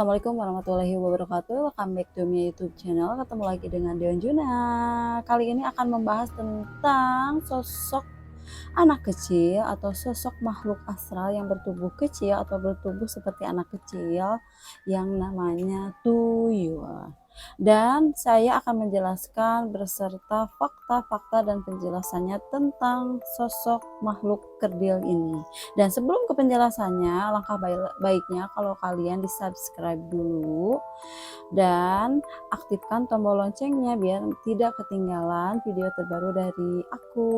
Assalamualaikum warahmatullahi wabarakatuh. Welcome back to my YouTube channel. Ketemu lagi dengan Deon Juna. Kali ini akan membahas tentang sosok anak kecil atau sosok makhluk astral yang bertubuh kecil atau bertubuh seperti anak kecil yang namanya tuyul. Dan saya akan menjelaskan beserta fakta-fakta dan penjelasannya tentang sosok makhluk kerdil ini. Dan sebelum ke penjelasannya, langkah baiknya kalau kalian di subscribe dulu dan aktifkan tombol loncengnya biar tidak ketinggalan video terbaru dari aku.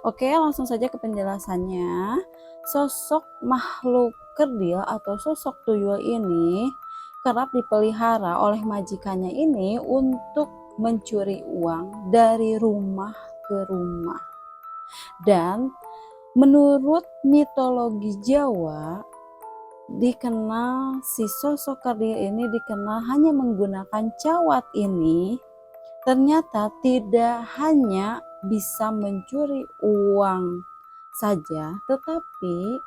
Oke, langsung saja ke penjelasannya. Sosok makhluk kerdil atau sosok tuyul ini kerap dipelihara oleh majikannya ini untuk mencuri uang dari rumah ke rumah. Dan menurut mitologi Jawa, dikenal si sosok kerdil ini dikenal hanya menggunakan cawat ini ternyata tidak hanya bisa mencuri uang saja, tetapi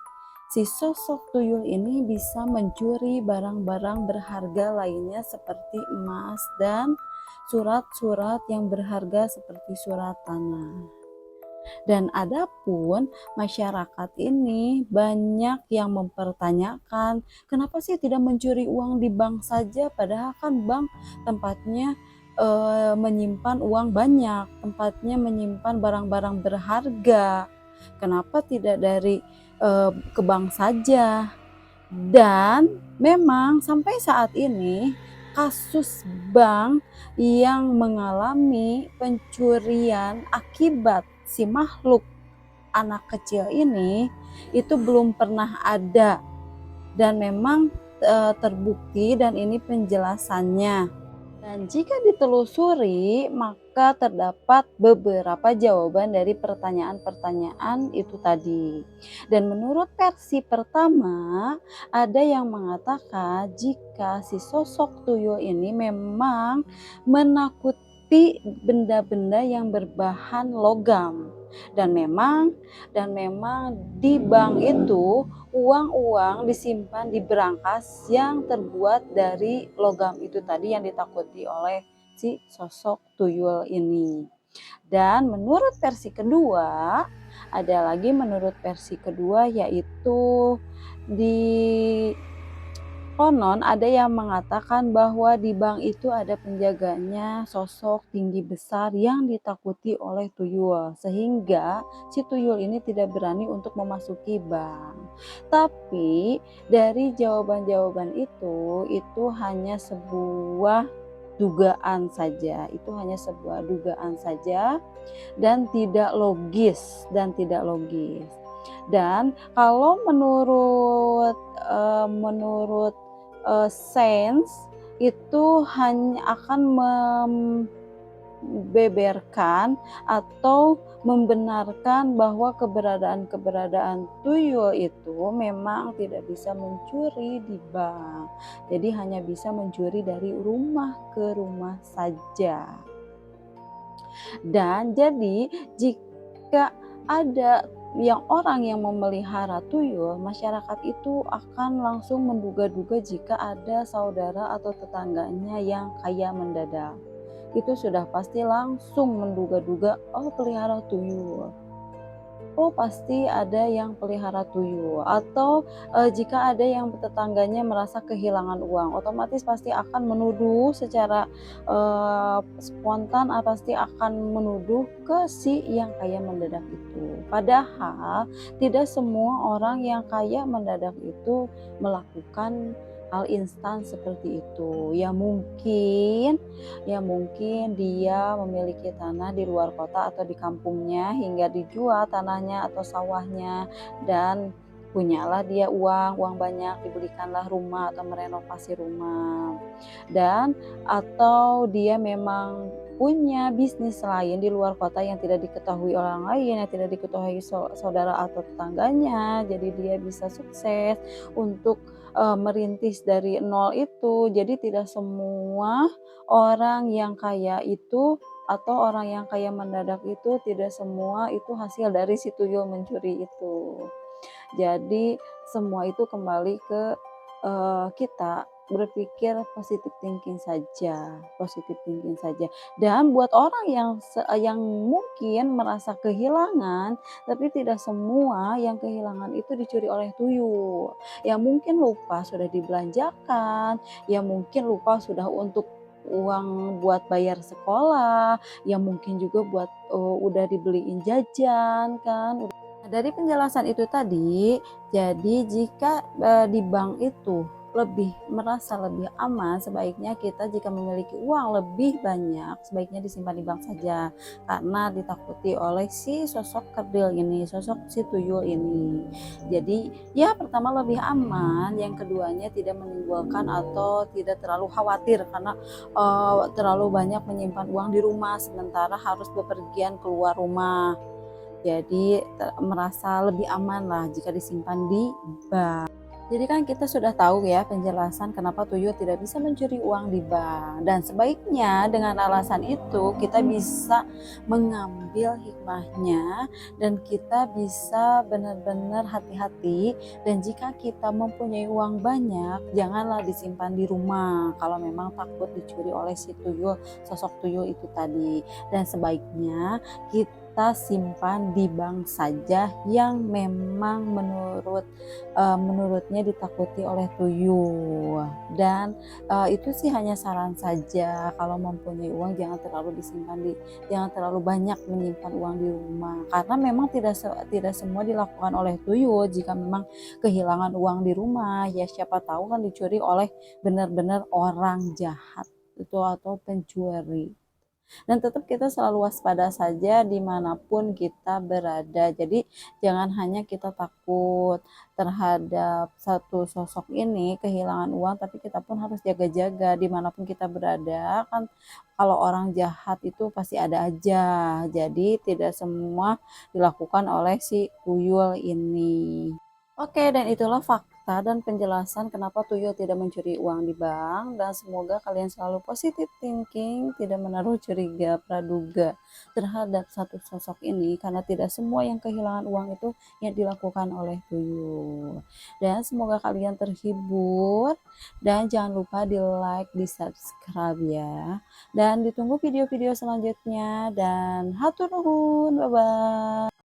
si sosok tuyul ini bisa mencuri barang-barang berharga lainnya seperti emas dan surat-surat yang berharga seperti surat tanah. Dan adapun masyarakat ini banyak yang mempertanyakan, kenapa sih tidak mencuri uang di bank saja, padahal kan bank tempatnya menyimpan uang banyak, tempatnya menyimpan barang-barang berharga. Kenapa tidak dari ke bank saja? Dan memang sampai saat ini kasus bank yang mengalami pencurian akibat si makhluk anak kecil ini itu belum pernah ada, dan memang terbukti, dan ini penjelasannya. Dan jika ditelusuri, maka terdapat beberapa jawaban dari pertanyaan-pertanyaan itu tadi. Dan menurut versi pertama, ada yang mengatakan jika si sosok tuyul ini memang menakuti benda-benda yang berbahan logam. Dan memang di bank itu uang-uang disimpan di berangkas yang terbuat dari logam itu tadi yang ditakuti oleh si sosok tuyul ini. Dan menurut versi kedua, yaitu di konon ada yang mengatakan bahwa di bank itu ada penjaganya sosok tinggi besar yang ditakuti oleh tuyul, sehingga si tuyul ini tidak berani untuk memasuki bank. Tapi dari jawaban-jawaban itu hanya sebuah dugaan saja, dan tidak logis. Dan kalau menurut sains itu hanya akan membeberkan atau membenarkan bahwa keberadaan tuyul itu memang tidak bisa mencuri di bank, jadi hanya bisa mencuri dari rumah ke rumah saja. Dan jadi jika ada orang yang memelihara tuyul, masyarakat itu akan langsung menduga-duga jika ada saudara atau tetangganya yang kaya mendadak. Itu sudah pasti langsung menduga-duga, oh pelihara tuyul. Oh pasti ada yang pelihara tuyul. Atau jika ada yang tetangganya merasa kehilangan uang, otomatis pasti akan menuduh secara spontan, pasti akan menuduh ke si yang kaya mendadak itu. Padahal tidak semua orang yang kaya mendadak itu melakukan hal instan seperti itu. Ya mungkin dia memiliki tanah di luar kota atau di kampungnya hingga dijual tanahnya atau sawahnya, dan punyalah dia uang banyak, dibelikanlah rumah atau merenovasi rumah. Dan atau dia memang punya bisnis lain di luar kota yang tidak diketahui orang lain, yang tidak diketahui saudara atau tetangganya, jadi dia bisa sukses untuk merintis dari nol itu. Jadi tidak semua orang yang kaya itu atau orang yang kaya mendadak itu, tidak semua itu hasil dari si tuyul mencuri itu. Jadi semua itu kembali ke kita berpikir positif thinking saja. Dan buat orang yang mungkin merasa kehilangan, tapi tidak semua yang kehilangan itu dicuri oleh tuyul. Yang mungkin lupa sudah dibelanjakan, yang mungkin lupa sudah untuk uang buat bayar sekolah, yang mungkin juga buat, udah dibeliin jajan kan. Dari penjelasan itu tadi, jadi jika, di bank itu merasa lebih aman, sebaiknya kita jika memiliki uang lebih banyak, sebaiknya disimpan di bank saja. Karena ditakuti oleh si sosok kerdil ini, sosok si tuyul ini. Jadi, ya pertama lebih aman, yang keduanya tidak menimbulkan atau tidak terlalu khawatir karena, terlalu banyak menyimpan uang di rumah, sementara harus bepergian keluar rumah. Jadi merasa lebih aman lah jika disimpan di bank. Jadi kan kita sudah tahu ya penjelasan kenapa tuyul tidak bisa mencuri uang di bank, dan sebaiknya dengan alasan itu kita bisa mengambil hikmahnya dan kita bisa benar-benar hati-hati, dan jika kita mempunyai uang banyak janganlah disimpan di rumah kalau memang takut dicuri oleh si tuyul, sosok tuyul itu tadi. Dan sebaiknya kita simpan di bank saja yang memang menurutnya ditakuti oleh tuyul. Dan itu sih hanya saran saja, kalau mempunyai uang jangan terlalu banyak menyimpan uang di rumah, karena memang tidak semua dilakukan oleh tuyul. Jika memang kehilangan uang di rumah, ya siapa tahu kan dicuri oleh benar-benar orang jahat itu atau pencuri. Dan tetap kita selalu waspada saja dimanapun kita berada. Jadi jangan hanya kita takut terhadap satu sosok ini kehilangan uang, tapi kita pun harus jaga-jaga dimanapun kita berada. Kan kalau orang jahat itu pasti ada aja. Jadi tidak semua dilakukan oleh si tuyul ini. Oke, dan itulah fakta dan penjelasan kenapa tuyul tidak mencuri uang di bank, dan semoga kalian selalu positif thinking, tidak menaruh curiga praduga terhadap satu sosok ini, karena tidak semua yang kehilangan uang itu yang dilakukan oleh tuyul. Dan semoga kalian terhibur, dan jangan lupa di like, di subscribe ya. Dan ditunggu video-video selanjutnya, dan hatur nuhun, bye bye.